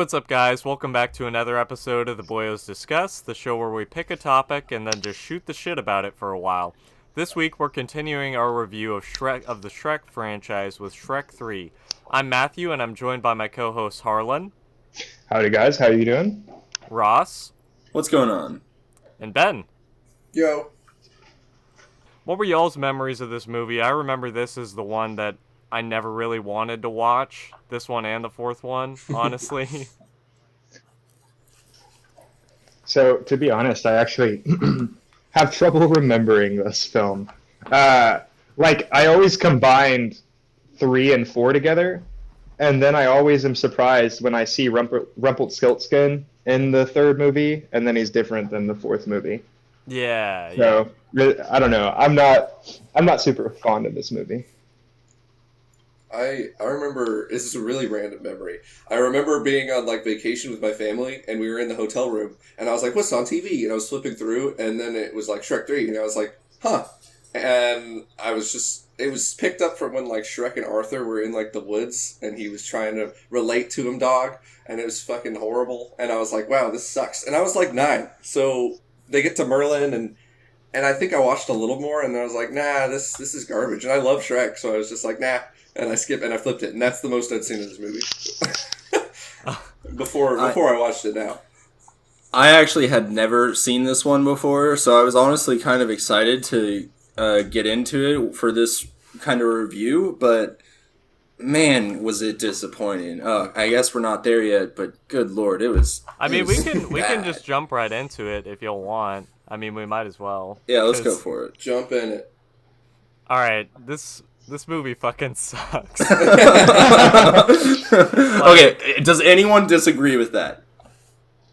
what's up, guys? Welcome back to another episode of the Boyos Discuss, the show where we pick a topic and then just shoot the shit about it for a while. This week, we're continuing our review of the Shrek franchise with Shrek 3. I'm Matthew, and I'm joined by my co-host Harlan, Howdy guys, how you doing? Ross, What's going on? and Ben. Yo. What were y'all's memories of this movie? I remember this as the one that I never really wanted to watch. This one and the fourth one, honestly. So, to be honest, I actually have trouble remembering this film. I always combined 3 and 4 together, and then I always am surprised when I see Rumpelstiltskin in the third movie, and then he's different than the fourth movie. Yeah. So, I don't know. I'm not super fond of this movie. I remember, this is a really random memory. I remember being on vacation with my family, and we were in the hotel room, and I was like, what's on TV? And I was flipping through, and then it was Shrek 3, and I was like, huh. And it was picked up from when Shrek and Arthur were in the woods, and he was trying to relate to him, dog, and it was fucking horrible. And I was like, wow, this sucks. And I was 9, so they get to Merlin, and I think I watched a little more, and I was like, nah, this is garbage. And I love Shrek, so I was just like, nah. And I skipped and I flipped it, and that's the most I'd seen of this movie before I watched it now. I actually had never seen this one before, so I was honestly kind of excited to get into it for this kind of review, but man, was it disappointing. I guess we're not there yet, but good lord, it was. We can just jump right into it if you'll want. I mean, we might as well. Yeah, let's go for it. Jump in it. All right, this movie fucking sucks. Okay, does anyone disagree with that?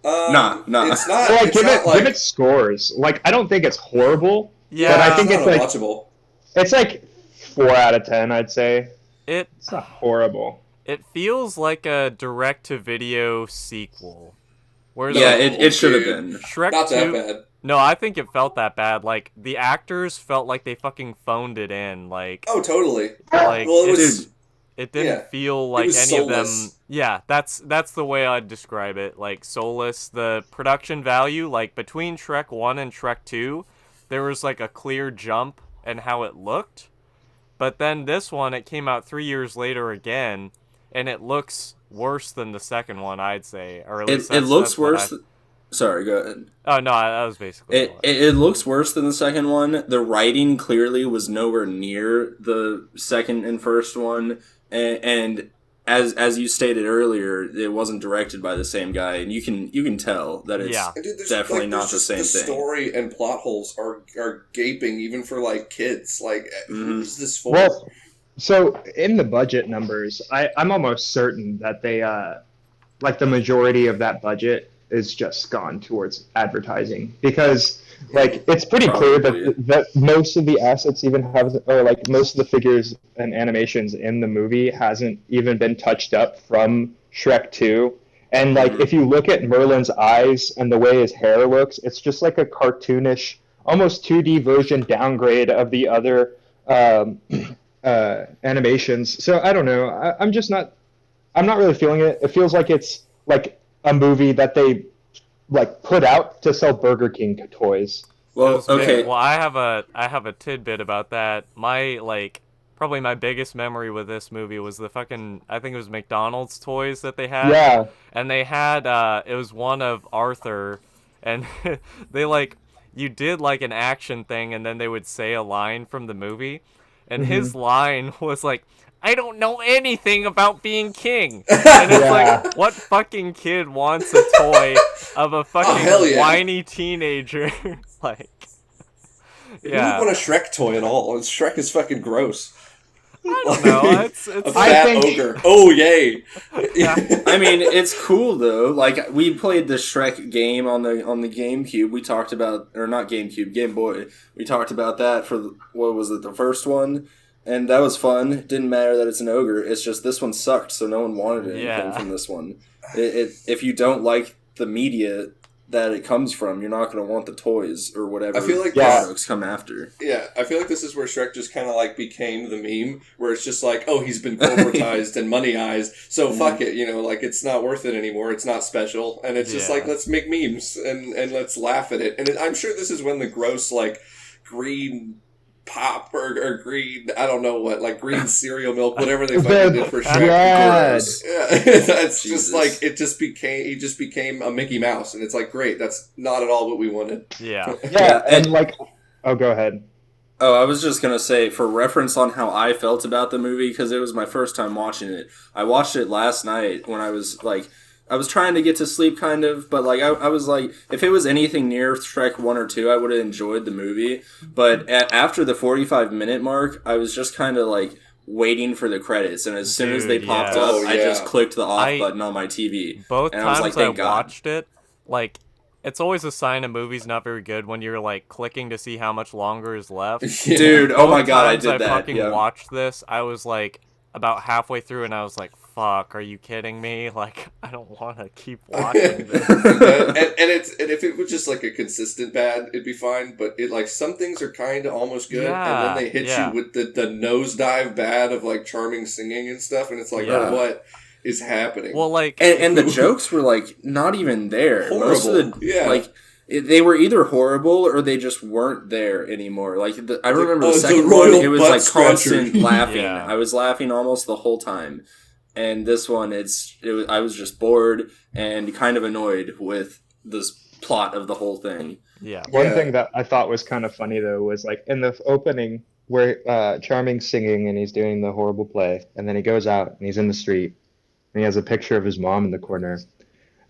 Nah. It's not. Well, It's not give it scores. I don't think it's horrible. Yeah, but I think it's it's unwatchable. it's 4 out of 10, I'd say. It's not horrible. It feels like a direct-to-video sequel. Whereas Yeah, it should have been. Shrek Not 2, that bad. No, I think it felt that bad. The actors felt like they fucking phoned it in. Oh, totally. It didn't feel like any of them. Yeah, that's the way I'd describe it. Soulless. The production value, between Shrek 1 and Shrek 2, there was a clear jump in how it looked. But then this one, it came out 3 years later again, and it looks worse than the second one, I'd say. Or at least it looks worse. Sorry, go ahead. Oh, no, that was basically it looks worse than the second one. The writing clearly was nowhere near the second and first one. And as you stated earlier, it wasn't directed by the same guy. And you can tell that it's definitely not the same thing. The story and plot holes are gaping, even for kids. Who's this for? Well, so in the budget numbers, I'm almost certain that they, the majority of that budget is just gone towards advertising, because it's pretty clear that most of the assets even have, or most of the figures and animations in the movie hasn't even been touched up from Shrek 2. And if you look at Merlin's eyes and the way his hair looks, it's just a cartoonish, almost 2D version downgrade of the other animations. So I don't know. I'm not really feeling it. It feels like it's a movie that they put out to sell Burger King toys. Well, okay. Well, I have a tidbit about that. My probably my biggest memory with this movie was the fucking, I think it was McDonald's toys that they had. Yeah. And they had it was one of Arthur, and they you did an action thing, and then they would say a line from the movie, and his line was I don't know anything about being king. And it's what fucking kid wants a toy of a fucking whiny teenager? You don't want a Shrek toy at all. Shrek is fucking gross. I don't know. It's a fat ogre. Oh, yay. I mean, it's cool though. We played the Shrek game on the GameCube. We talked about, or not GameCube, Game Boy. We talked about that for what was it, the first one? And that was fun. It didn't matter that it's an ogre. It's just this one sucked, so no one wanted anything from this one. If you don't like the media, that it comes from. You're not going to want the toys or whatever I feel like products come after. Yeah, I feel like this is where Shrek just kind of like became the meme, where it's just like, oh, he's been corporatized and moneyized, so fuck it, like it's not worth it anymore. It's not special, and it's just like, let's make memes and let's laugh at it. And I'm sure this is when the gross like green pop or green, I don't know what, like green cereal milk, whatever they fucking did for Shrek. Gross. Yeah, that's just like, he just became a Mickey Mouse, and it's like, great, that's not at all what we wanted. Yeah. And like, oh, go ahead. Oh, I was just going to say, for reference on how I felt about the movie, because it was my first time watching it, I watched it last night when I was trying to get to sleep, kind of, but, like, I was like, if it was anything near Shrek 1 or 2, I would have enjoyed the movie, but after the 45-minute mark, I was just kind of, like, waiting for the credits, and as soon as they popped up, I just clicked the off button on my TV. Both and times I was like, watched it, like, it's always a sign a movie's not very good when you're, like, clicking to see how much longer is left. Dude, oh my god, I did that. I fucking watched this, I was, like, about halfway through, and I was like, fuck, are you kidding me? Like, I don't want to keep watching this. and if it was just, like, a consistent bad, it'd be fine, but it, like, some things are kind of almost good, and then they hit you with the nosedive bad of, like, charming singing and stuff, and it's like, oh, what is happening? Well, like... And the jokes were, like, not even there. Horrible. Most of the, like... They were either horrible or they just weren't there anymore. Like I remember the second one, it was like constant laughing. I was laughing almost the whole time. And this one, I was just bored and kind of annoyed with this plot of the whole thing. Yeah. One thing that I thought was kind of funny though was like in the opening where Charming's singing and he's doing the horrible play, and then he goes out and he's in the street and he has a picture of his mom in the corner.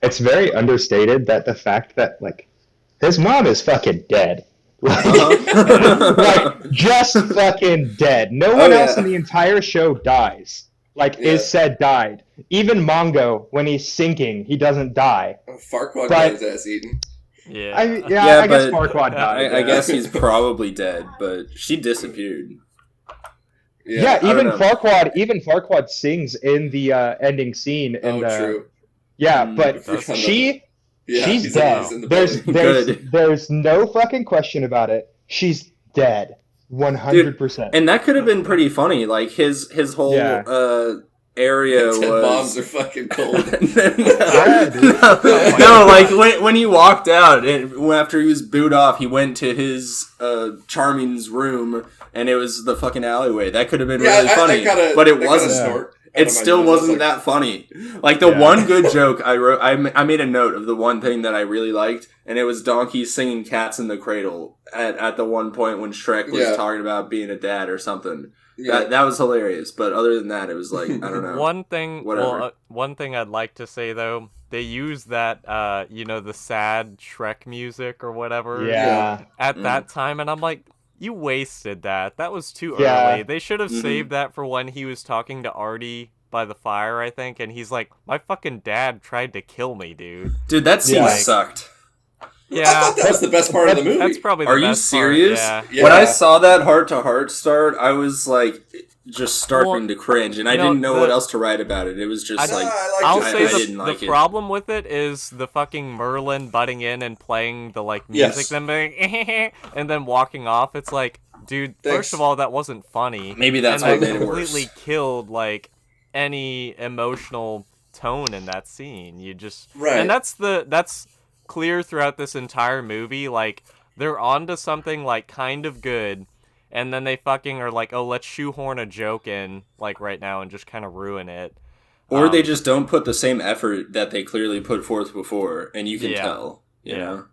It's very understated that the fact that like his mom is fucking dead. Like, just fucking dead. No one else in the entire show dies. Like, is said died. Even Mongo, when he's sinking, he doesn't die. Farquaad got his ass eaten. Yeah. I guess Farquaad died. I guess he's probably dead, but she disappeared. Even Farquaad sings in the ending scene. True. Yeah, but she's dead. There's no fucking question about it. She's dead. 100%. And that could have been pretty funny. Like his whole area was bombs are fucking cold. No, like when he walked out and after he was booed off, he went to his Charming's room and it was the fucking alleyway. That could have been really funny, but it wasn't. It still wasn't that funny. Like the one good joke I wrote, I made a note of the one thing that I really liked, and it was Donkey singing "Cats in the Cradle" at the one point when Shrek was talking about being a dad or something. Yeah. That was hilarious. But other than that, it was like, I don't know. One thing I'd like to say though, they use that the sad Shrek music or whatever. At that time, and I'm like, you wasted that. That was too early. They should have saved that for when he was talking to Artie by the fire, I think, and he's like, my fucking dad tried to kill me, dude. Dude, that scene sucked. Yeah. I thought that was the best part of the movie. That's probably the best part. Are you serious? Yeah. When I saw that heart-to-heart start, I was like just starting to cringe, and I didn't know what else to write about it. It was just I didn't like it. The problem with it is the fucking Merlin butting in and playing the like music, then being and then walking off. It's like, dude, first of all, that wasn't funny. Maybe that's what made it worse. Completely killed like any emotional tone in that scene. You just and that's clear throughout this entire movie. Like they're onto something like kind of good. And then they fucking are like, oh, let's shoehorn a joke in, like, right now and just kind of ruin it. Or they just don't put the same effort that they clearly put forth before, and you can tell, you know?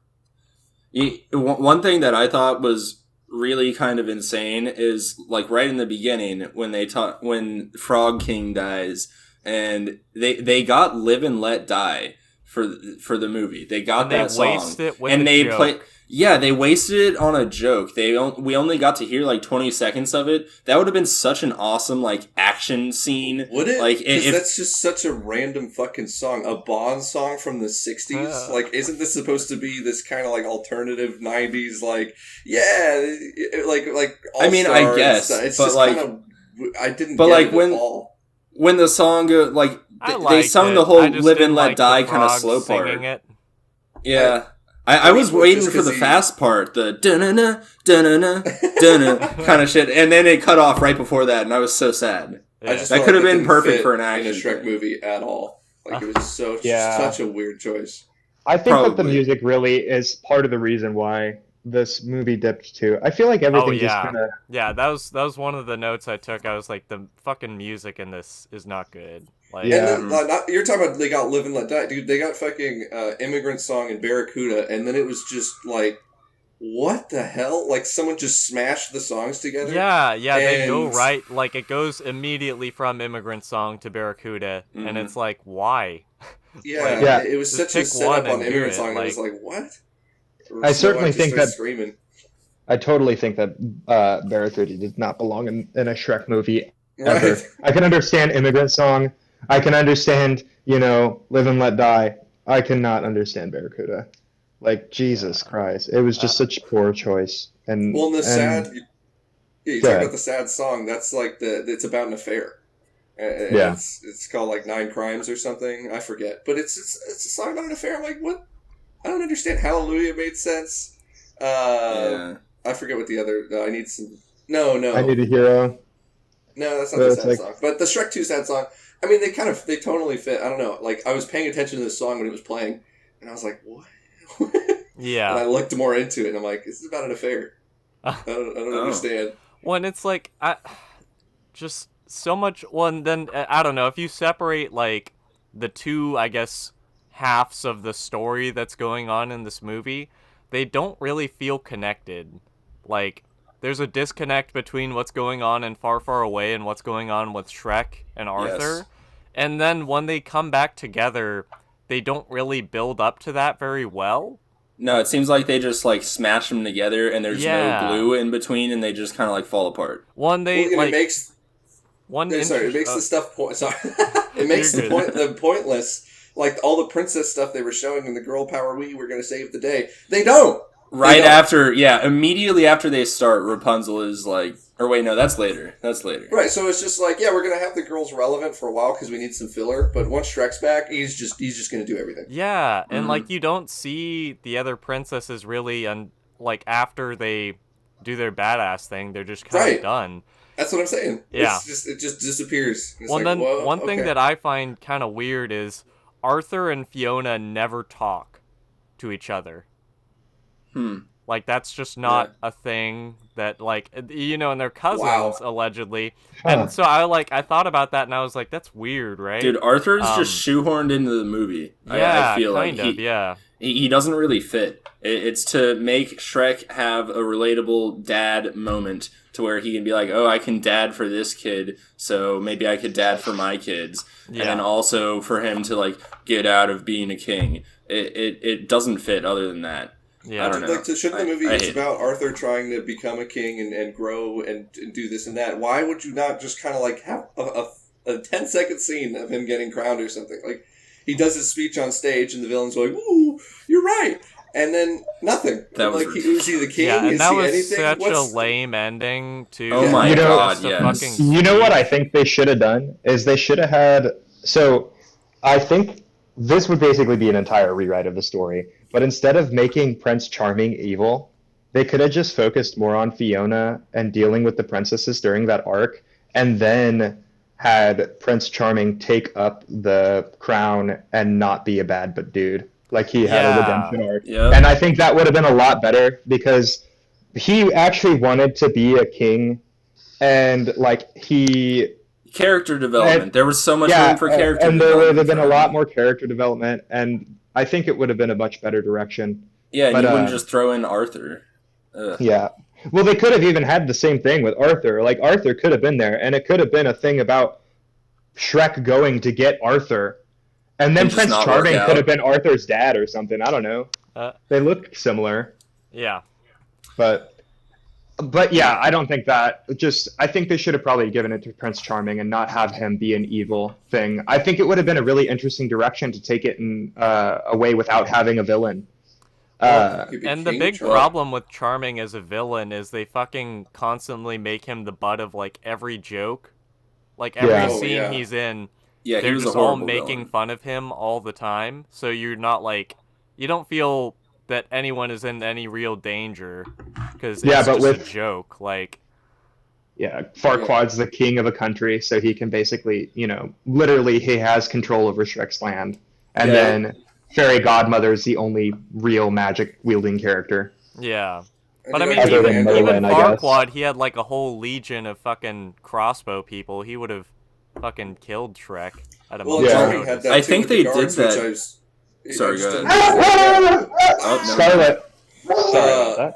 One thing that I thought was really kind of insane is, like, right in the beginning, when Frog King dies, and they got Live and Let Die for the movie. They got that song. They wasted it with a joke. Yeah, they wasted it on a joke. We only got to hear like 20 seconds of it. That would have been such an awesome like action scene. Would it? Like, that's just such a random fucking song, a Bond song from the 60s. Like, isn't this supposed to be this kind of like alternative 90s? Like, like. I mean, I guess, it's but just like, kind of, I didn't. But get like it at all. When the song they sung the whole Live and Let Die kind of slow part. It. Yeah. I was waiting for the fast part, the da-na-na, da-na-na, da-na kind of shit, and then it cut off right before that, and I was so sad. Yeah. That could have been perfect for an action in a Shrek movie at all. Like, it was such a weird choice. I think that the music really is part of the reason why this movie dipped too. I feel like everything just kind of... Yeah, that was one of the notes I took. I was like, the fucking music in this is not good. Like, and then, you're talking about they got Live and Let Die. Dude, they got fucking Immigrant Song and Barracuda, and then it was just like, what the hell? Like, someone just smashed the songs together? Yeah, they go right, like, it goes immediately from Immigrant Song to Barracuda, and it's like, why? Yeah, it was such a setup on Immigrant Song, I was like, what? I certainly think that... Screaming. I totally think that Barracuda did not belong in a Shrek movie ever. Right. I can understand Immigrant Song. I can understand, Live and Let Die. I cannot understand Barracuda. Like, Jesus Christ. It was just such a poor choice. And you talk about the sad song. That's like it's about an affair. It's called like 9 Crimes or something. I forget. But it's a song about an affair. I'm like, what? I don't understand. Hallelujah made sense. I forget what the other... I need some... No. I Need a Hero. No, that's not the sad song. But the Shrek 2 sad song, I mean, they tonally fit. I don't know. Like, I was paying attention to this song when it was playing, and I was like, what? Yeah. And I looked more into it, and I'm like, this is about an affair. I don't understand. When it's like, just so much... Well, and then, I don't know, if you separate, like, the two, I guess, halves of the story that's going on in this movie, they don't really feel connected. Like, there's a disconnect between what's going on in Far, Far Away and what's going on with Shrek and Arthur. Yes. And then when they come back together, they don't really build up to that very well. No, it seems like they just, like, smash them together and there's no glue in between and they just kind of, like, fall apart. It makes the stuff... it makes the pointless... Like, all the princess stuff they were showing in the girl power we were going to save the day. They don't! Immediately after they start, Rapunzel is like... Or wait, no, that's later. Right, so it's just like, we're going to have the girls relevant for a while because we need some filler, but once Shrek's back, he's just going to do everything. Yeah, and, like, you don't see the other princesses really, like, after they do their badass thing, they're just kind of done. That's what I'm saying. Yeah. It just disappears. It's one thing that I find kind of weird is Arthur and Fiona never talk to each other. Like, that's just not a thing that, like, and they're cousins, allegedly. And so I thought about that, and I was like, that's weird, right? Dude, Arthur's just shoehorned into the movie. Yeah, I feel kind of. He doesn't really fit. It's to make Shrek have a relatable dad moment to where he can be like, oh, I can dad for this kid, so maybe I could dad for my kids. Yeah. And then also for him to, like, get out of being a king. It doesn't fit other than that. Yeah, I don't know. Like, shouldn't the movie is about Arthur trying to become a king and grow and do this and that? Why would you not just kind of, like, have a 10-second scene of him getting crowned or something? Like, he does his speech on stage and the villain's like, ooh, you're right. And then nothing. Is he the king? Yeah, and is that he was anything? such a lame ending to... Oh my god, yes. You know what I think they should have done? Is they should have had... So, I think this would basically be an entire rewrite of the story. But instead of making Prince Charming evil, they could have just focused more on Fiona and dealing with the princesses during that arc, and then had Prince Charming take up the crown and not be a bad but dude. Like, he had a redemption arc. Yep. And I think that would have been a lot better, because he actually wanted to be a king, and, like, he... Character development. There was so much room for character development. And there would have been a lot more character development, and I think it would have been a much better direction. Yeah, and you wouldn't just throw in Arthur. Ugh. Yeah. Well, they could have even had the same thing with Arthur. Like, Arthur could have been there, and it could have been a thing about Shrek going to get Arthur. And then Prince Charming could have been Arthur's dad or something. I don't know. They look similar. Yeah. But yeah, I don't think that. I think they should have probably given it to Prince Charming and not have him be an evil thing. I think it would have been a really interesting direction to take it in a way without having a villain. And the big problem with Charming as a villain is they fucking constantly make him the butt of, like, every joke. Like, every scene he's in, they're just all making fun of him all the time. So you're not, like, you don't feel that anyone is in any real danger because Yeah, it's but just a with joke. Like, yeah, Farquaad's the king of a country, so he can basically, literally he has control over Shrek's land. And Yeah. then Fairy Godmother's the only real magic wielding character. yeah. I But do I like mean, the Other than even Merlin, Mandarin. I guess. Farquaad, he had like a whole legion of fucking crossbow people. He would have fucking killed Shrek at a Well, and moment's Yeah. Charming had notice. I that too think with the they did guards, which that. I Sorry, go just didn't ahead. understand. Yeah. Oh, never mind. Scarlet. Sorry about that.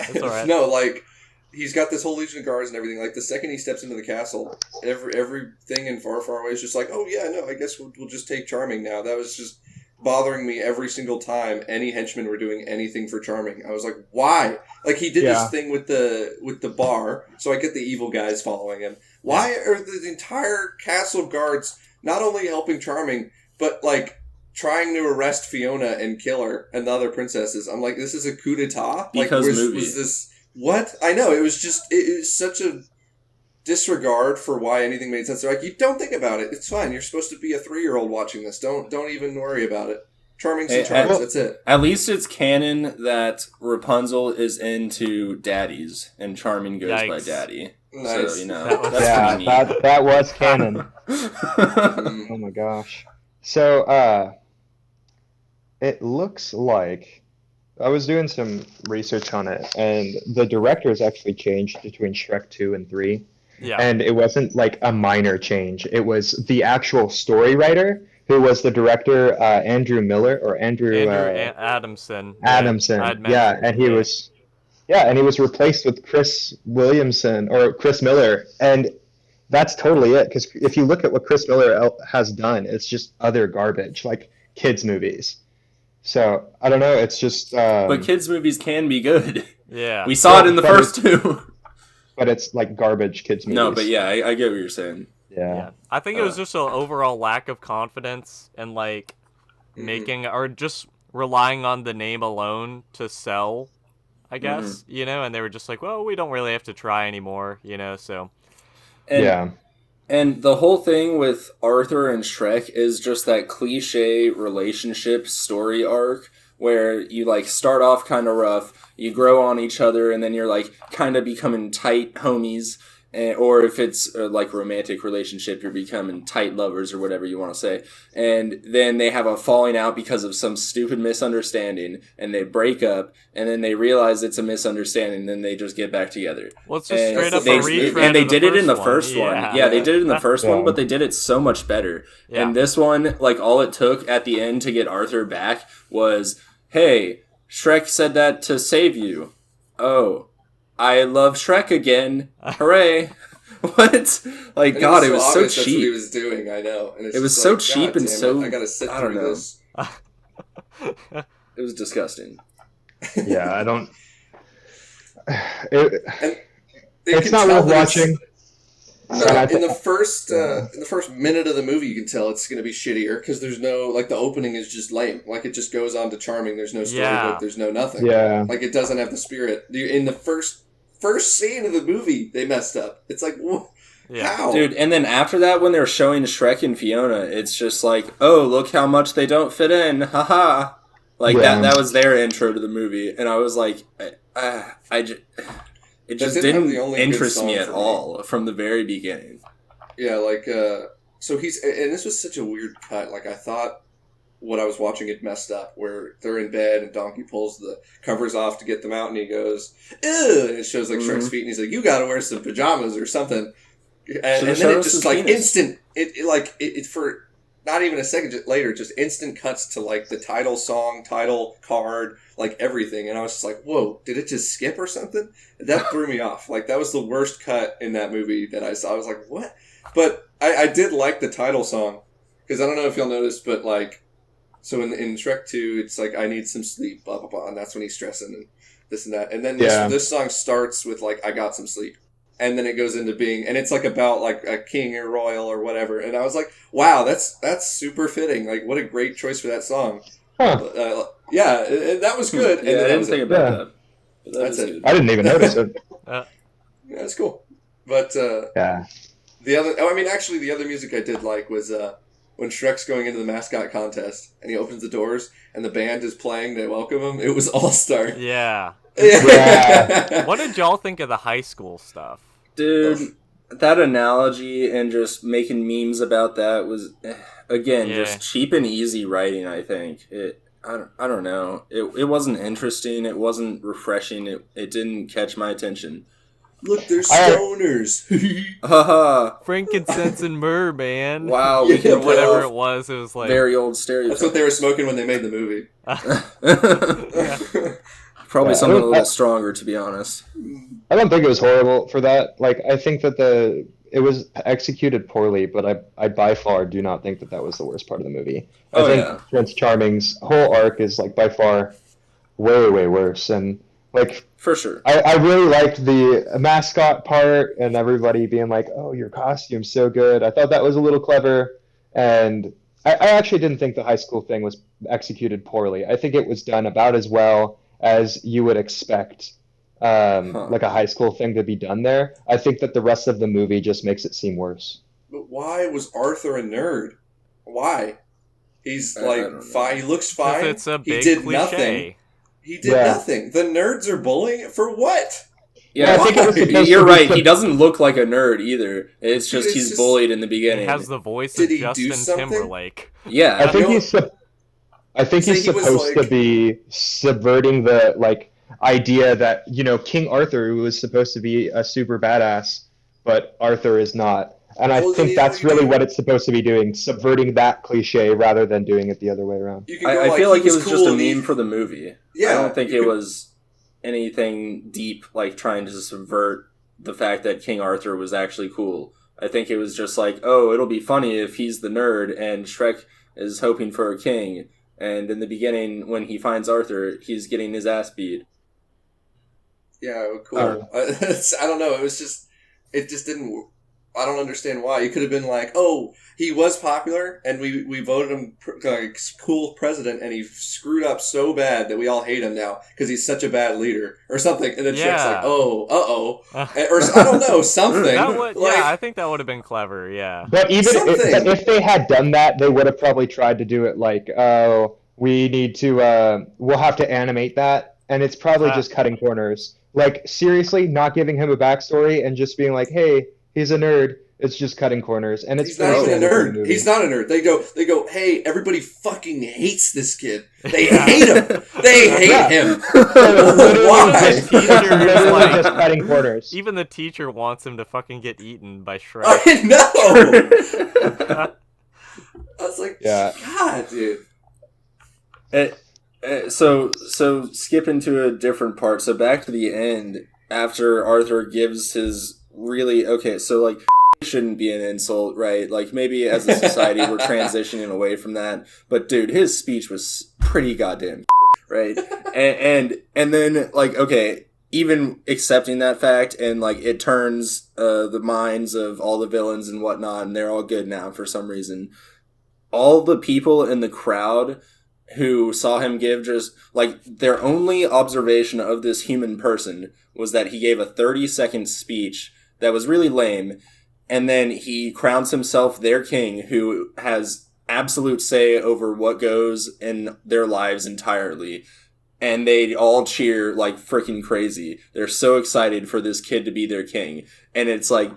It's all right. No, like he's got this whole legion of guards and everything. Like the second he steps into the castle, everything in Far Far Away is just like, oh yeah, no, I guess we'll just take Charming now. That was just bothering me every single time any henchmen were doing anything for Charming. I was like, why? Like he did Yeah. this thing with the bar, so I get the evil guys following him. Why are the entire castle guards not only helping Charming, but like trying to arrest Fiona and kill her and the other princesses? I'm like, this is a coup d'etat? Because like, movie. was this... What? I know, it was such a disregard for why anything made sense. They're like, you don't think about it. It's fine. You're supposed to be a 3-year-old watching this. Don't even worry about it. Charming's in charge. That's it. At least it's canon that Rapunzel is into daddies and Charming goes by Yikes. Daddy. Nice. So, that's Yeah, pretty neat. that was canon. Oh my gosh. So, it looks like I was doing some research on it, and the directors actually changed between Shrek 2 and 3. Yeah. And it wasn't like a minor change. It was the actual story writer who was the director, Andrew Miller or Andrew Adamson. Adamson. I'd Yeah, mentioned, and he was replaced with Chris Miller, and that's totally it. Because if you look at what Chris Miller has done, it's just other garbage, like kids movies. So I don't know. It's just. But kids' movies can be good. Yeah. We saw it in the first two. But it's like garbage kids movies. No, but yeah, I get what you're saying. Yeah. I think it was just an overall lack of confidence and like making or just relying on the name alone to sell, I guess, and they were just like, well, we don't really have to try anymore, so. And, yeah. And the whole thing with Arthur and Shrek is just that cliche relationship story arc where you like start off kind of rough, you grow on each other, and then you're like kind of becoming tight homies. Or if it's like a romantic relationship, you're becoming tight lovers or whatever you want to say. And then they have a falling out because of some stupid misunderstanding, and they break up, and then they realize it's a misunderstanding, and then they just get back together. Well, it's just straight up a retread. And they of did it in the one. first one. Yeah, they did it in the first one, but they did it so much better. Yeah. And this one, like all it took at the end to get Arthur back was, hey, Shrek said that to save you. Oh, I love Shrek again. Hooray. What? Like, God, it was so cheap. That's what he was doing, I know. And it was so cheap and so... I gotta sit I don't through know. this. It was disgusting. Yeah, I don't... And it's not worth watching. No, in the first minute of the movie, you can tell it's going to be shittier because there's no like the opening is just lame. Like it just goes on to Charming. There's no storybook. There's no nothing. Yeah, like it doesn't have the spirit. In the first scene of the movie, they messed up. It's like how, dude? And then after that, when they're showing Shrek and Fiona, it's just like, oh, look how much they don't fit in. Haha. Like that was their intro to the movie, and I was like, it just didn't interest me at all from the very beginning. Yeah, like, so and this was such a weird cut. Like, I thought what I was watching had messed up, where they're in bed and Donkey pulls the covers off to get them out, and he goes, ew, and it shows, like, Shrek's feet, and he's like, you gotta wear some pajamas or something. And then it just, like, instant, it for not even a second later, just instant cuts to, like, the title song, title card, like, everything. And I was just like, whoa, did it just skip or something? That threw me off. Like, that was the worst cut in that movie that I saw. I was like, what? But I did like the title song. Because I don't know if y'all noticed, but, like, so in Shrek 2, it's like, I need some sleep, blah, blah, blah. And that's when he's stressing and this and that. And then this song starts with, like, I got some sleep. And then it goes into being, and it's like about like a king or royal or whatever. And I was like, wow, that's super fitting. Like, what a great choice for that song. Huh. Yeah, and that was good. And I didn't think about that. But that's it. I didn't even notice it. Yeah, it's cool. But yeah, the other music I did like was when Shrek's going into the mascot contest and he opens the doors and the band is playing to welcome him. It was All Star. Yeah. Yeah. What did y'all think of the high school stuff? Dude, that analogy and just making memes about that was, again, just cheap and easy writing, I think. I don't know. It wasn't interesting. It wasn't refreshing. It didn't catch my attention. Look, they're stoners. Haha. Frankincense and myrrh, man. Wow. We can whatever it was like... Very old stereotype. That's what they were smoking when they made the movie. Probably something a little stronger, to be honest. I don't think it was horrible for that. Like, I think that it was executed poorly, but I by far do not think that was the worst part of the movie. I think Prince Charming's whole arc is, like, by far way, way worse. And, like... For sure. I really liked the mascot part and everybody being like, oh, your costume's so good. I thought that was a little clever. And I actually didn't think the high school thing was executed poorly. I think it was done about as well as you would expect like a high school thing to be done there. I think that the rest of the movie just makes it seem worse. But why was Arthur a nerd? Why? He's like fine. He looks fine. It's a big he did cliche. Nothing. He did nothing. The nerds are bullying for what? Yeah, I think you're right. He doesn't look like a nerd either. It's just he's bullied in the beginning. He has the voice of Justin Timberlake. Yeah, I think he's supposed to be subverting the idea that King Arthur was supposed to be a super badass, but Arthur is not. And I think that's really what it's supposed to be doing, subverting that cliche rather than doing it the other way around. I feel like it was just a meme for the movie. Yeah, I don't think it was anything deep, like trying to subvert the fact that King Arthur was actually cool. I think it was just like, oh, it'll be funny if he's the nerd and Shrek is hoping for a king. And in the beginning, when he finds Arthur, he's getting his ass beat. Yeah, cool. I don't know. It just didn't... I don't understand why. You could have been like, oh, he was popular, and we voted him cool president, and he screwed up so bad that we all hate him now because he's such a bad leader, or something. And then Shrek's like, oh, or I don't know, something. I think that would have been clever. Yeah, but even if they had done that, they would have probably tried to do it like, oh, we need to, we'll have to animate that, and it's probably just cutting corners. Like, seriously, not giving him a backstory and just being like, hey, he's a nerd. It's just cutting corners, and he's not even a nerd. He's not a nerd. They go. Hey, everybody fucking hates this kid. They hate him. They hate him. Why? Literally just cutting corners. Even the teacher wants him to fucking get eaten by Shrek. I know. I was like, God, dude. So skipping to a different part. So back to the end after Arthur gives his. Really, okay, so, like, shouldn't be an insult, right? Like, maybe as a society we're transitioning away from that, but, dude, his speech was pretty goddamn right? And then, like, okay, even accepting that fact, and, like, it turns the minds of all the villains and whatnot, and they're all good now for some reason. All the people in the crowd who saw him give just, like, their only observation of this human person was that he gave a 30-second speech that was really lame, and then he crowns himself their king, who has absolute say over what goes in their lives entirely, and they all cheer like freaking crazy. They're so excited for this kid to be their king, and it's like,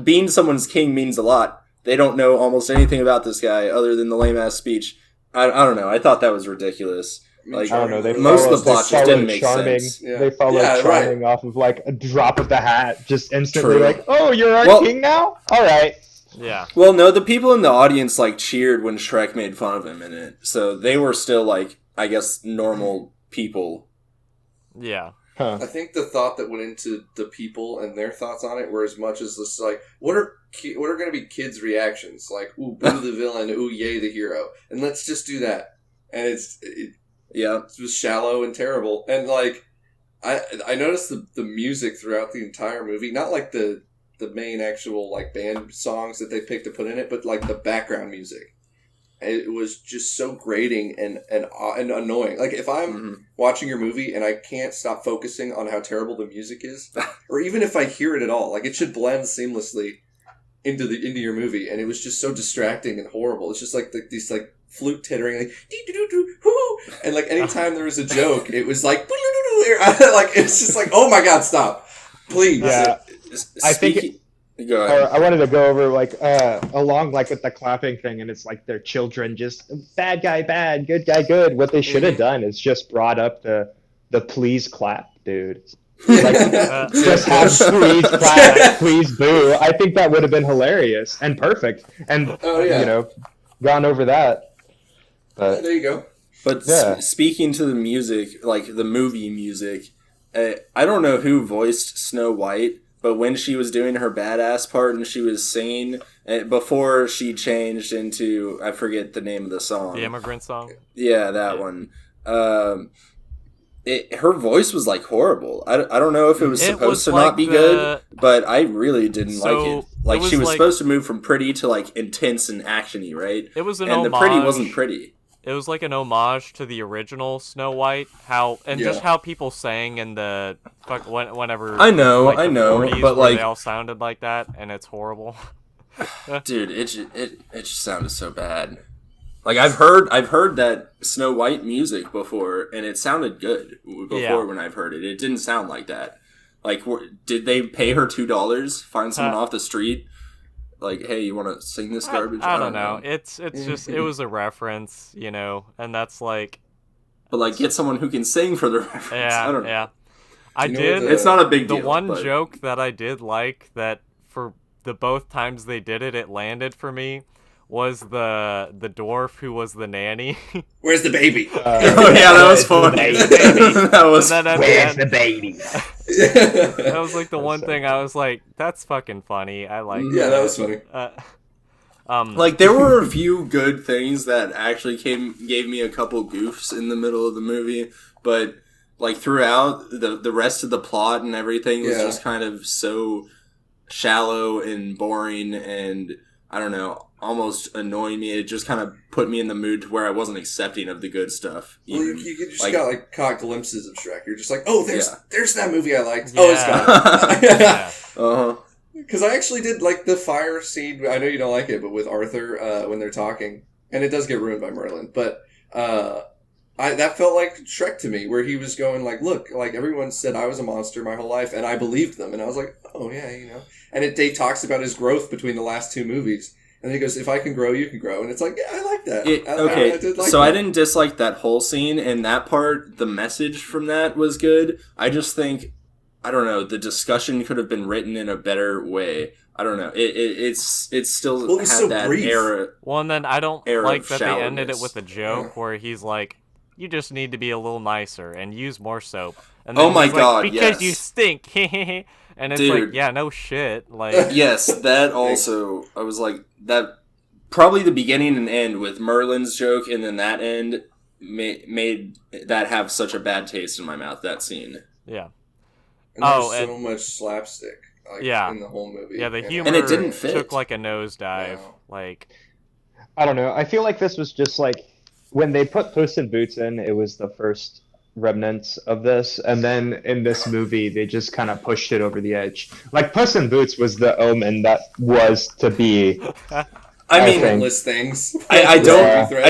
being someone's king means a lot. They don't know almost anything about this guy other than the lame-ass speech. I don't know, I thought that was ridiculous. Like, I don't know. Most of the plot just didn't make sense. Yeah. They followed Charming off of like a drop of the hat, just instantly like, "Oh, you're our king now? All right." Yeah. Well, no, the people in the audience like cheered when Shrek made fun of him in it, so they were still like, I guess, normal people. Yeah. Huh. I think the thought that went into the people and their thoughts on it were as much as this, like, what are going to be kids' reactions? Like, ooh, boo the villain, ooh, yay the hero, and let's just do that. And it was shallow and terrible. And, like, I noticed the music throughout the entire movie. Not, like, the main actual, like, band songs that they picked to put in it, but, like, the background music. It was just so grating and annoying. Like, if I'm watching your movie and I can't stop focusing on how terrible the music is, or even if I hear it at all, like, it should blend seamlessly. into your movie, and it was just so distracting and horrible. It's just like these like flute tittering, like and like anytime there was a joke, it was like like it's just like, oh my god, stop, please. Yeah, I think. Go ahead. Or I wanted to go over like along like with the clapping thing, and it's like their children just bad guy bad, good guy good. What they should have done is just brought up the please clap, dude. Like, just have please clap, please boo. I think that would have been hilarious and perfect, and you know, gone over that. But there you go. But speaking to the music, like the movie music, I don't know who voiced Snow White. But when she was doing her badass part and she was singing, before she changed into, I forget the name of the song. The Immigrant Song? Yeah, that one. Her voice was like horrible. I don't know if it was supposed to not be good, but I really didn't like it. Like she was supposed to move from pretty to like intense and actiony, right? It was an homage. And the pretty wasn't pretty. It was like an homage to the original Snow White, just how people sang in the whenever I know, but like they all sounded like that, and it's horrible. Dude, it just sounded so bad. Like I've heard that Snow White music before, and it sounded good before when I've heard it. It didn't sound like that. Like, did they pay her $2? Find someone off the street? Like, hey, you want to sing this garbage? I don't know. It's just, it was a reference, you know, and that's like... But, like, get someone who can sing for the reference. Yeah, I don't know. Yeah. I did... It's not a big deal. The one joke that I did like that for the both times they did it, it landed for me, was the dwarf who was the nanny. Where's the baby? Oh, yeah, that was funny. That was... Where's the baby? That was like the one thing I was like, that's fucking funny. I like that was funny. Like there were a few good things that actually gave me a couple goofs in the middle of the movie, but like throughout the rest of the plot and everything was just kind of so shallow and boring, and I don't know, almost annoying me. It just kind of put me in the mood to where I wasn't accepting of the good stuff. Well, you just got like caught glimpses of Shrek. You're just like, oh, there's that movie I liked. Yeah. Oh, it's gone. Uh-huh. Because I actually did like the fire scene. I know you don't like it, but with Arthur when they're talking, and it does get ruined by Merlin. But that felt like Shrek to me, where he was going like, look, like everyone said I was a monster my whole life, and I believed them, and I was like, oh yeah, you know. And Dave talks about his growth between the last two movies. And then he goes, if I can grow, you can grow. And it's like, yeah, I like that. I didn't dislike that whole scene, and that part, the message from that was good. I just think, I don't know, the discussion could have been written in a better way. I don't know. It's still had so that brief. era. Well, and then I don't like that they ended it shallowness. with a joke where he's like, you just need to be a little nicer and use more soap. And then Oh my he's like, God, because yes. you stink. And it's Dude. like, yeah, no shit. Like, Yes, that also, I was like, that probably the beginning and end with Merlin's joke, and then that end made that have such a bad taste in my mouth, that scene. yeah. And there's so much slapstick in the whole movie. Yeah, the humor And it didn't fit. took like a nosedive. No. Like, I don't know. I feel like this was just like when they put Puss in Boots in, it was the first remnants of this, and then in this movie they just kind of pushed it over the edge. Like Puss in Boots was the omen that was to be. I mean, endless things. I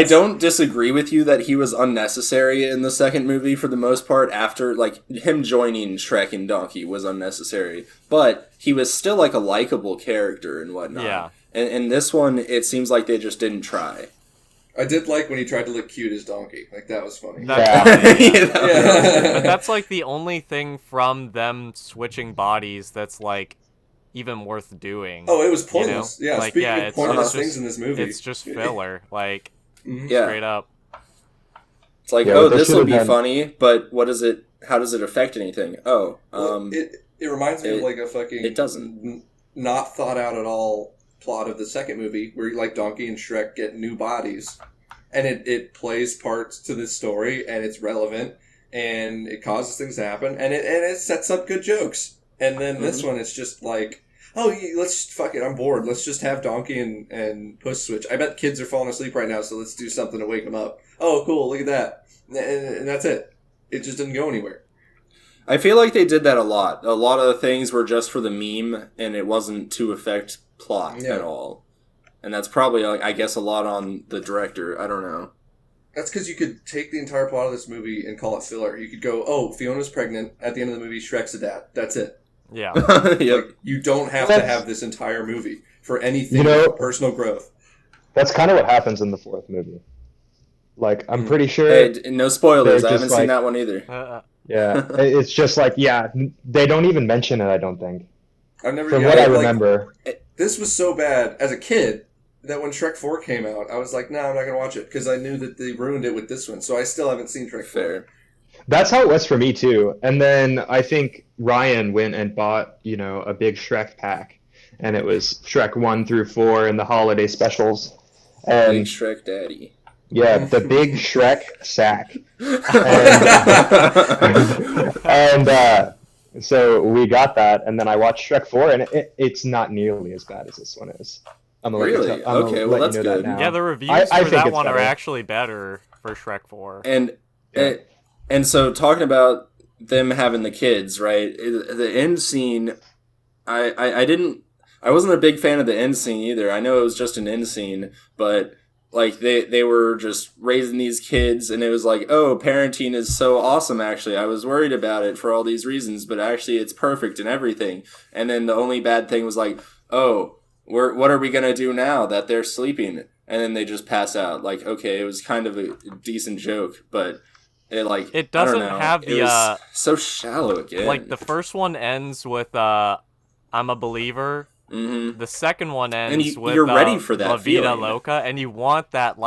don't disagree with you that he was unnecessary in the second movie for the most part. After like him joining Shrek and Donkey was unnecessary, but he was still like a likable character and whatnot. Yeah. And this one, it seems like they just didn't try. I did like when he tried to look cute as Donkey. Like, that was funny. But that's like the only thing from them switching bodies that's like even worth doing. Oh, it was pointless. You know? Yeah, like, speaking of pointless it's things just, in this movie. it's just filler. Like, Yeah. straight up. It's like, this will be funny, but what is it? How does it affect anything? It reminds me of like a fucking... It doesn't. Not thought out at all plot of the second movie, where like Donkey and Shrek get new bodies, and it plays parts to this story, and it's relevant, and it causes things to happen, and it sets up good jokes. And then this one, it's just like, oh, let's fuck it, I'm bored. Let's just have Donkey and Puss switch. I bet kids are falling asleep right now, so let's do something to wake them up. Oh, cool, look at that. And that's it. It just didn't go anywhere. I feel like they did that a lot. A lot of the things were just for the meme, and it wasn't to affect plot at all. And that's probably, I guess, a lot on the director. I don't know. That's because you could take the entire plot of this movie and call it filler. You could go, oh, Fiona's pregnant. At the end of the movie, Shrek's a dad. That's it. Yeah. Yep. Like, you don't have to have this entire movie for anything personal growth. That's kind of what happens in the fourth movie. Like, I'm pretty sure... Hey, no spoilers. I haven't seen that one either. Yeah, it's just like, they don't even mention it, I don't think. I've never... From what I remember. This was so bad as a kid that when Shrek 4 came out, I was like, no, I'm not going to watch it because I knew that they ruined it with this one. So I still haven't seen Shrek 4. That's how it was for me, too. And then I think Ryan went and bought, a big Shrek pack. And it was Shrek 1 through 4 and the holiday specials. And Big Shrek Daddy. Yeah, the big Shrek sack. And so we got that, and then I watched Shrek 4, and it's not nearly as bad as this one is. Really? Okay, well, that's good. Yeah, the reviews for that one are actually better for Shrek 4. And so talking about them having the kids, right? The end scene, I wasn't a big fan of the end scene either. I know it was just an end scene, but like they were just raising these kids, and it was like, oh, parenting is so awesome. Actually, I was worried about it for all these reasons, but actually it's perfect and everything. And then the only bad thing was like, oh, what are we gonna do now that they're sleeping? And then they just pass out. Like, okay, it was kind of a decent joke, but it doesn't have the so shallow again. Like the first one ends with I'm a believer. Mm-hmm. The second one ends with you're ready for that La Vida feeling. Loca, and you want that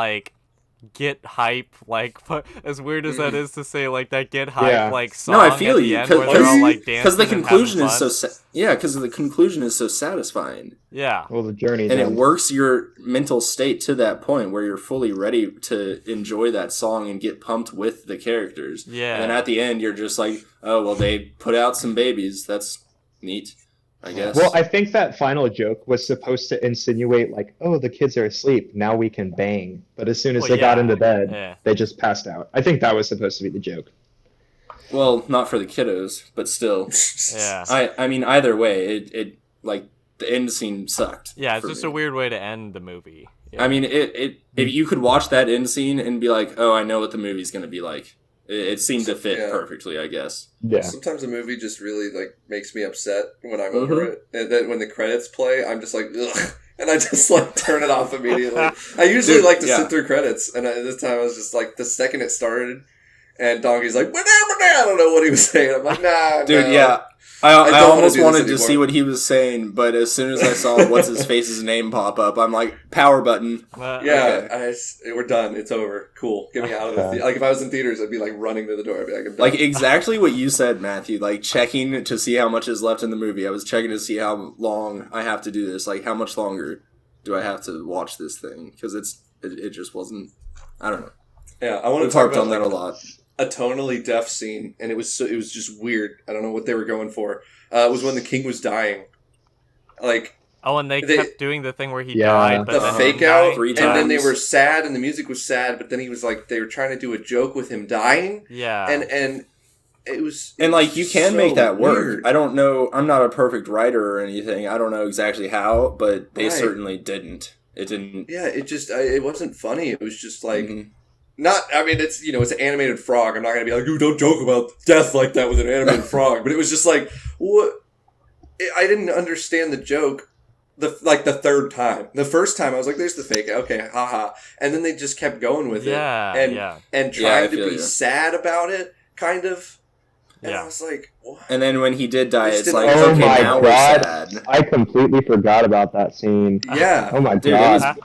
get hype, as weird as that is to say, that get hype song. No, I feel you where they're all dancing because the conclusion is so because the conclusion is so satisfying. Yeah, well, the journey and it works your mental state to that point where you're fully ready to enjoy that song and get pumped with the characters. Yeah, and then at the end you're just like, oh well, they put out some babies. That's neat, I guess. Well, I think that final joke was supposed to insinuate, oh, the kids are asleep, now we can bang. But as soon as they got into bed, they just passed out. I think that was supposed to be the joke. Well, not for the kiddos, but still. Yeah. I mean, either way, it the end scene sucked. Yeah, it's just a weird way to end the movie. Yeah. I mean, if you could watch that end scene and be like, oh, I know what the movie's going to be like. It seemed to fit perfectly, I guess. Yeah. Sometimes a movie just really makes me upset when I'm over it, and then when the credits play, I'm just like, ugh, and I just turn it off immediately. I usually like to sit through credits, and this time I was just like, the second it started, and Donkey's like, I don't know what he was saying. I'm like, nah, dude, no. yeah. I almost wanted to see what he was saying, but as soon as I saw what's his face's name pop up, I'm like, power button. Okay. We're done. It's over. Cool. Get me out of the theater. If I was in theaters, I'd be running to the door. I'd be like, I'm done. Exactly what you said, Matthew. Checking to see how much is left in the movie. I was checking to see how long I have to do this. How much longer do I have to watch this thing? Because it just wasn't. I don't know. Yeah, I want to talk about on that a lot. A tonally deaf scene, and it was just weird. I don't know what they were going for. It was when the king was dying. And they kept doing the thing where he died, but the fake out, 3 times. And then they were sad, and the music was sad, but then he was they were trying to do a joke with him dying. Yeah, and it was you can make that work. Weird. I don't know. I'm not a perfect writer or anything. I don't know exactly how, but they certainly didn't. It didn't. Yeah, it wasn't funny. It was just Not, I mean, it's an animated frog. I'm not going to be like, don't joke about death like that with an animated frog. But it was just what? I didn't understand the joke the third time. The first time, I was like, there's the fake. Okay, haha. And then they just kept going with it. And trying to be sad about it, kind of. And I was like, what? And then when he did die, it's like, oh okay, my now God. we're sad. I completely forgot about that scene. Yeah. Oh my Dude, God.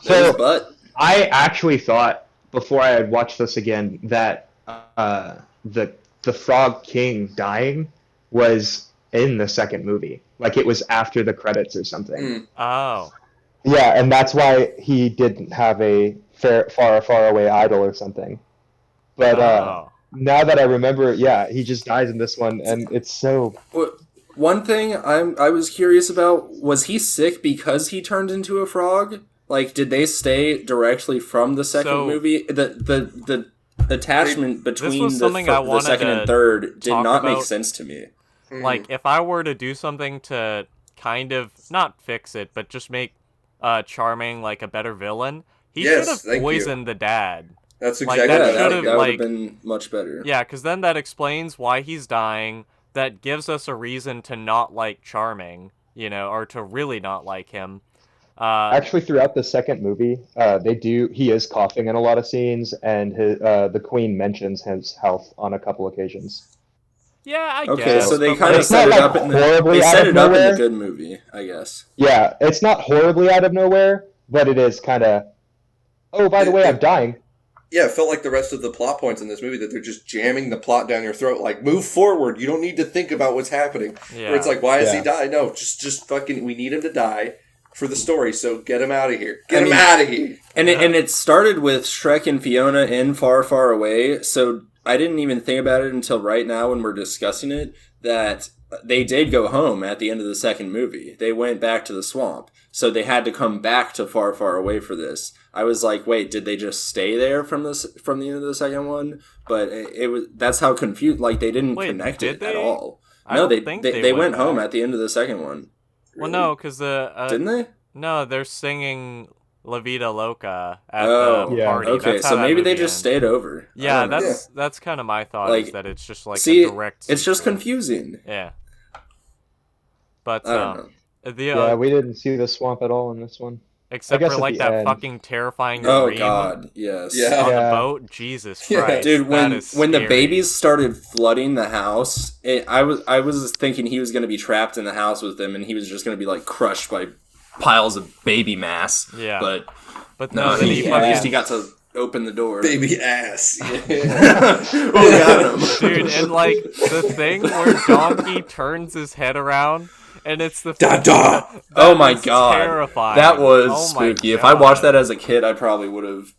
I actually thought, before I had watched this again, that the Frog King dying was in the second movie. It was after the credits or something. Oh. Yeah, and that's why he didn't have a far, far away idol or something. But now that I remember, he just dies in this one, and it's so... One thing I was curious about, was he sick because he turned into a frog? Did they stay directly from the second movie? The attachment between the second and third did not make sense to me. If I were to do something to kind of not fix it, but just make Charming like a better villain, he should Yes, have thank you. poisoned the dad. That's Like, exactly that what I should think. have, that would like- have been much better. Yeah, because then that explains why he's dying. That gives us a reason to not like Charming, you know, or to really not like him. Actually, throughout the second movie, he is coughing in a lot of scenes, and the Queen mentions his health on a couple occasions. Yeah, I Okay, guess. so they but, kind like, of set not, it like, up in the horribly they out set of it up in the nowhere. good movie, I guess. Yeah, it's not horribly out of nowhere, but it is kind of, oh, by the way, I'm dying. Yeah, it felt like the rest of the plot points in this movie that they're just jamming the plot down your throat. Like, move forward. You don't need to think about what's happening. Yeah. Where it's like, why does he Yeah. die? No, just fucking, we need him to die for the story, so get him out of here. Get him out of here. And it started with Shrek and Fiona in Far, Far Away, so I didn't even think about it until right now when we're discussing it, that they did go home at the end of the second movie. They went back to the swamp, so they had to come back to Far, Far Away for this. I was like, wait, did they just stay there from the end of the second one? But it was that's how confused. Like they didn't connect did it they? at all. I No, don't think they went back. home at the end of the second one. Well, no, because Didn't they? No, they're singing La Vida Loca at Oh, the yeah. party. Okay, That's how so that maybe they movie just ends. stayed over. I Yeah, don't know. that's kind of my thought, Like, is that it's just like see, a direct. it's just sequel. confusing. Yeah. But I don't know. the Yeah, we didn't see the swamp at all in this one. except guess for at like the that end. fucking terrifying Oh dream God, yes. Yeah. on Yeah. the boat. Jesus Yeah. Christ, Dude, when that is when the scary. babies started flooding the house, I was thinking he was gonna be trapped in the house with them, and he was just gonna be like crushed by piles of baby mass. Yeah. But no, no, then he, he at least fucking- he got to open the door. Baby ass. Yeah. Oh, got him. Dude, and like the thing where Donkey turns his head around. And it's the Da da. that Oh my is God, terrifying. that was Oh my spooky. If I God. watched that as a kid, I probably would have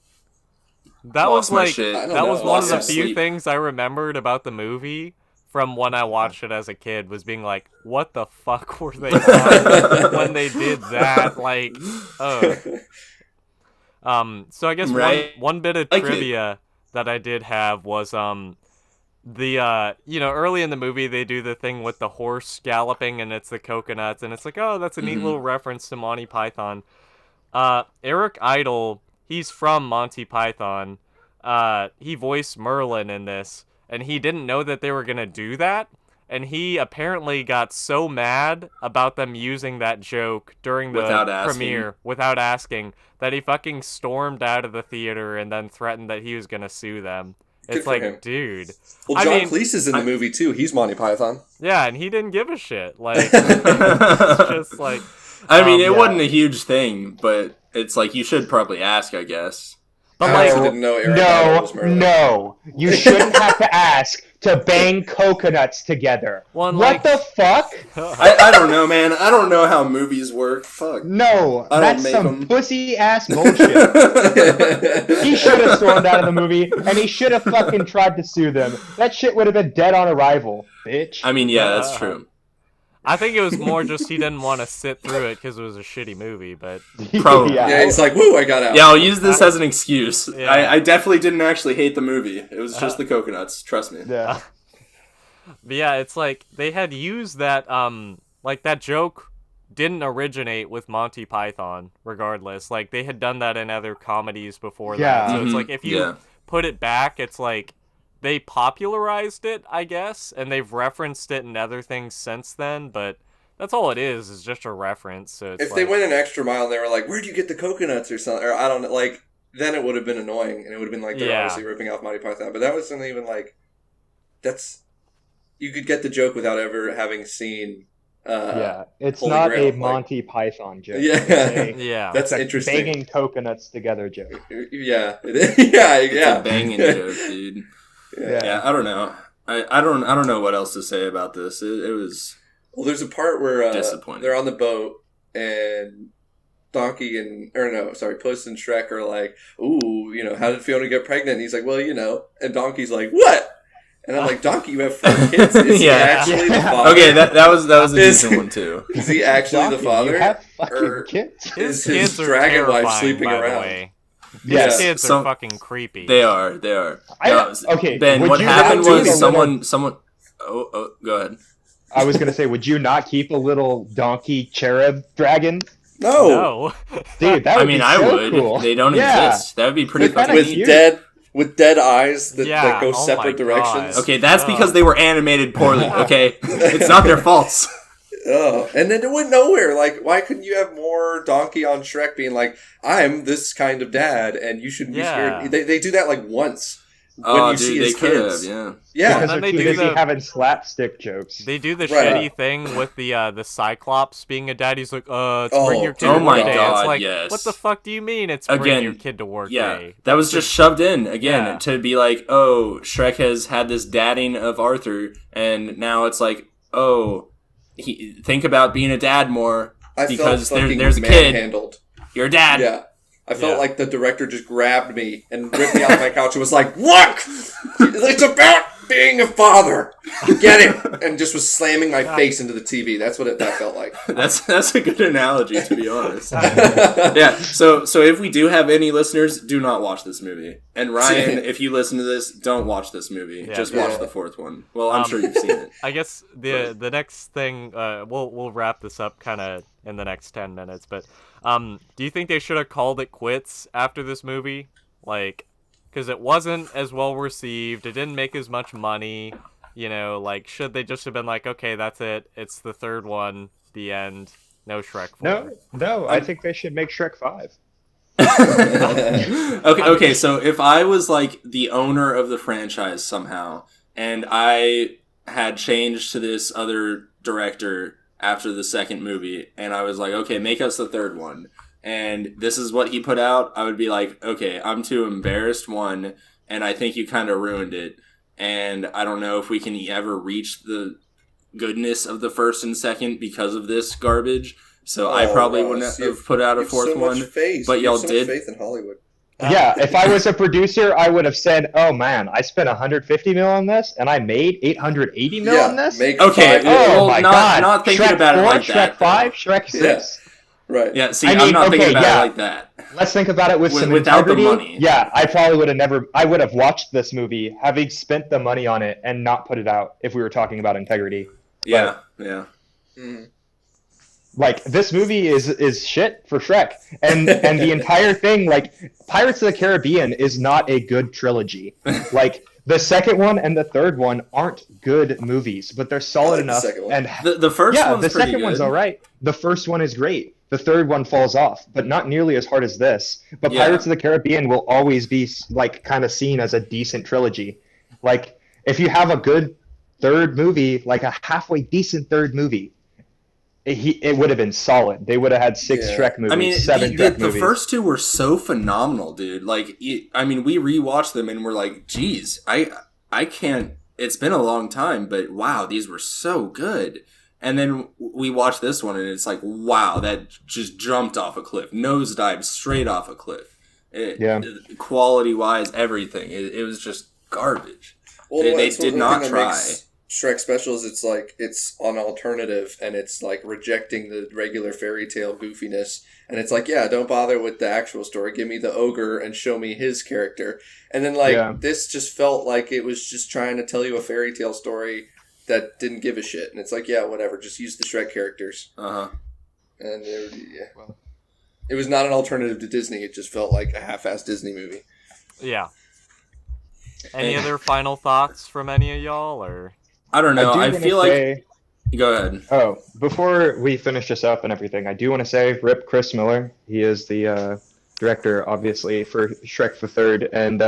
that lost was my like shit. I don't that was know. one of the Lost few sleep. things I remembered about the movie from when I watched it as a kid, was being like, what the fuck were they on when they did that? Like, so I guess Right. one bit of Like it. trivia that I did have was the early in the movie they do the thing with the horse galloping and it's the coconuts, and it's like, oh, that's a neat little reference to Monty Python. Eric Idle, he's from Monty Python. He voiced Merlin in this, and he didn't know that they were gonna do that, and he apparently got so mad about them using that joke during the Without asking. premiere without asking that he fucking stormed out of the theater and then threatened that he was gonna sue them. Good It's for like, him. dude. Well, I John mean, Cleese is in the movie too. He's Monty Python. Yeah, and he didn't give a shit. Like, it's just like, I mean, it yeah. wasn't a huge thing, but it's like you should probably ask, I guess. but I like, also didn't know Eric Idle was Merlin. No, you shouldn't have to ask to bang coconuts together. Well, What like- the fuck? I don't know, man. I don't know how movies work. Fuck. No, I don't that's make some 'em. pussy ass bullshit. He should have stormed out of the movie, and he should have fucking tried to sue them. That shit would have been dead on arrival, bitch. I mean, yeah, that's true. I think it was more just he didn't want to sit through it because it was a shitty movie. But Probably. Yeah, he's like, woo, I got out. Yeah, I'll use this as an excuse. Yeah. I definitely didn't actually hate the movie. It was just the coconuts. Trust me. Yeah. But yeah, it's like they had used that like that joke didn't originate with Monty Python regardless. Like they had done that in other comedies before that. Yeah. So it's Mhm. like if you Yeah. put it back, it's like they popularized it, I guess, and they've referenced it in other things since then, but that's all it is just a reference. So it's If like, they went an extra mile and they were like, where'd you get the coconuts or something, or I don't know, like, then it would have been annoying, and it would have been like, they're Yeah. obviously ripping off Monty Python, but that wasn't even like, that's, you could get the joke without ever having seen, Yeah, it's Holy not Grail, a like- Monty Python joke. Yeah. It's a, yeah. That's it's a interesting. banging coconuts together joke. Yeah, it is. Yeah, It's yeah. a banging joke, dude. Yeah. Yeah, I don't know. I don't know what else to say about this. It was Well, there's a part where Disappointing. they're on the boat and Donkey and Puss and Shrek are like, "Ooh, how did Fiona get pregnant?" And he's like, "Well, and Donkey's like, "What?" And I'm like, "Donkey, you have 4 kids. Is he Yeah. actually the Yeah. father? okay. That was a Is- decent one too. Is he actually Donkey, the father? You have fucking Or- kids. His is his kids are dragon wife terrifying, sleeping by the around? way. Yes. His kids Some- are fucking creepy. They are. I- No, okay, Ben, would what you happened rather was do the someone. Oh, go ahead. I was gonna say, would you not keep a little donkey cherub dragon? No, No. Dude, that I would mean, be I so would. cool. They don't Yeah, exist. That would be pretty they're kind fucking of neat. cute. with dead eyes that Yeah, go oh separate my directions. God. Okay, that's because they were animated poorly, okay? It's not their faults. Oh, and then it went nowhere. Like, why couldn't you have more Donkey on Shrek being like, "I'm this kind of dad, and you shouldn't be Yeah. scared." They do that like once when Oh, you see dude, they his could have, kids. yeah. Yeah, Because then they're they too do busy the- having slapstick jokes. They do the Right. shitty thing with the Cyclops being a dad. He's like, it's Oh, bring your kid oh to my work day. God, It's like, yes. what the fuck do you mean it's bring Again, your kid to work yeah, day? that was just shoved in again Yeah. to be like, oh, Shrek has had this dadding of Arthur, and now it's like, oh, think about being a dad more I because felt fucking there's a kid. manhandled. You're a dad. Yeah. I felt Yeah. like the director just grabbed me and ripped me off my couch and was like, "Look! It's about being a father! Get it!" And just was slamming my face into the TV. That's what that felt like. That's a good analogy, to be honest. Yeah. So if we do have any listeners, do not watch this movie. And Ryan, if you listen to this, don't watch this movie. Yeah, Just yeah. watch the fourth one. Well, I'm sure you've seen it. I guess the next thing we'll wrap this up kind of in the next 10 minutes, but do you think they should have called it quits after this movie? Like, because it wasn't as well received, it didn't make as much money, you know, like, should they just have been like, okay, that's it, it's the third one, the end, no Shrek 4? No, I think they should make Shrek 5. Okay, so if I was like the owner of the franchise somehow, and I had changed to this other director after the second movie, and I was like, okay, make us the third one, and this is what he put out, I would be like, okay, I'm too embarrassed, one, and I think you kind of ruined it, and I don't know if we can ever reach the goodness of the first and second because of this garbage. So I probably wouldn't have put out a fourth one, but y'all did. Faith in Hollywood. Yeah, if I was a producer, I would have said, "Oh man, I spent 150 mil on this, and I made 880 mil on this." Okay, oh well, my God. Not thinking Shrek about 4, it like Shrek that. 5, Shrek 6. Right. Yeah. See, I'm not thinking about it like that. Let's think about it with some without integrity. the money. Yeah, I probably would have never. I would have watched this movie, having spent the money on it, and not put it out if we were talking about integrity. Yeah. Yeah. Mm-hmm. Like, this movie is shit for Shrek, and the entire thing, like, Pirates of the Caribbean is not a good trilogy. Like, the second one and the third one aren't good movies, but they're solid enough. And the first one's the pretty second good. one's all right. The first one is great. The third one falls off, but not nearly as hard as this. But Pirates of the Caribbean will always be, like, kind of seen as a decent trilogy. Like, if you have a good third movie, like a halfway decent third movie, it would have been solid. They would have had 6 Shrek movies, I mean, 7 Shrek movies. The first two were so phenomenal, dude. Like, I mean, we rewatched them and we're like, geez, I can't. It's been a long time, but wow, these were so good. And then we watched this one and it's like, wow, that just jumped off a cliff, nosedived straight off a cliff. Quality wise, everything. It was just garbage. Well, they did not try. Shrek specials, it's like it's an alternative and it's like rejecting the regular fairy tale goofiness, and it's like, yeah, don't bother with the actual story, give me the ogre and show me his character. And then this just felt like it was just trying to tell you a fairy tale story that didn't give a shit, and it's like, yeah, whatever, just use the Shrek characters. And it was not an alternative to Disney, it just felt like a half-assed Disney movie. Any other final thoughts from any of y'all, or? I don't know. I feel like. Go ahead. Oh, before we finish this up and everything, I do want to say, rip Chris Miller. He is the director, obviously, for Shrek the Third, and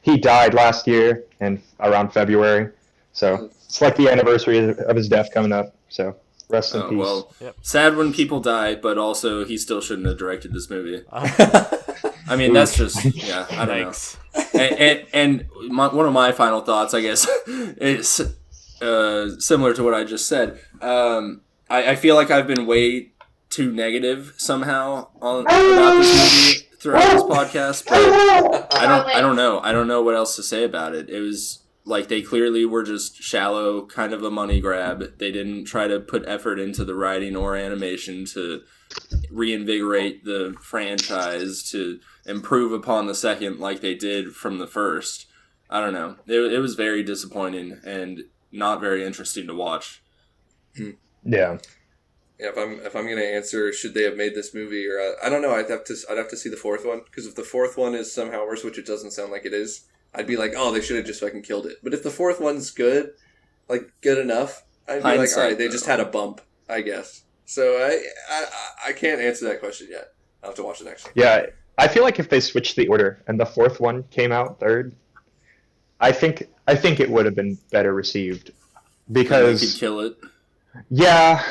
he died last year and around February. So it's like the anniversary of his death coming up. So rest in peace. Well, sad when people die, but also he still shouldn't have directed this movie. I mean, that's just I don't know. And one of my final thoughts, I guess, is. Similar to what I just said, I feel like I've been way too negative somehow about this movie throughout this podcast, but I don't know. I don't know what else to say about it. It was like they clearly were just shallow, kind of a money grab. They didn't try to put effort into the writing or animation to reinvigorate the franchise, to improve upon the second like they did from the first. I don't know. It was very disappointing and not very interesting to watch. Yeah. Yeah, if I'm gonna answer, should they have made this movie, or I don't know, I'd have to see the fourth one, because if the fourth one is somehow worse, which it doesn't sound like it is, I'd be like, oh, they should have just fucking killed it. But if the fourth one's good, like good enough, I'd be like, all right, they just had a bump, I guess. So I can't answer that question yet. I'll have to watch the next one. Yeah, I feel like if they switched the order and the fourth one came out third, I think it would have been better received because they could kill it. Yeah,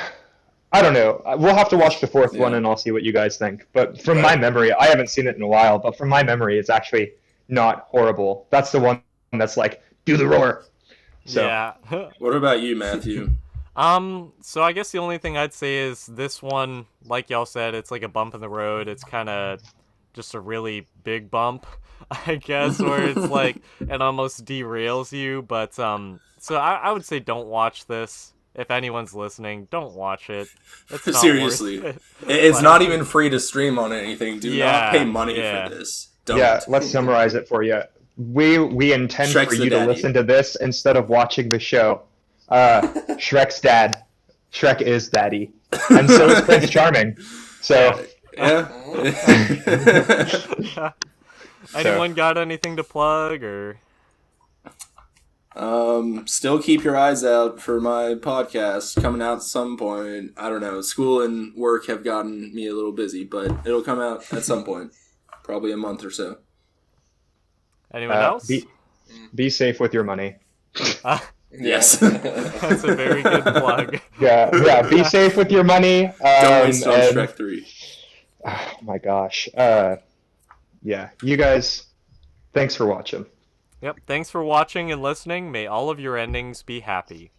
I don't know. We'll have to watch the fourth one and I'll see what you guys think. But from my memory, I haven't seen it in a while, but from my memory, it's actually not horrible. That's the one that's like, do the roar. So. Yeah. What about you, Matthew? So I guess the only thing I'd say is this one, like y'all said, it's like a bump in the road. It's kind of just a really big bump, I guess, where it's like it almost derails you. But so I would say don't watch this. If anyone's listening, don't watch it. It's not seriously. worth it. It's not even free to stream on anything. Do not pay money for this. Don't. Yeah, let's summarize it for you. We intend Shrek's for you to listen to this instead of watching the show. Shrek's dad. Shrek is daddy. And so is Prince Charming. So yeah. Anyone got anything to plug or? Still keep your eyes out for my podcast coming out at some point. I don't know. School and work have gotten me a little busy, but it'll come out at some point. Probably a month or so. Anyone else? Be safe with your money. Yes. That's a very good plug. Yeah. Be safe with your money. Don't waste on Shrek 3. Oh my gosh. Yeah. You guys, thanks for watching. Yep. Thanks for watching and listening. May all of your endings be happy.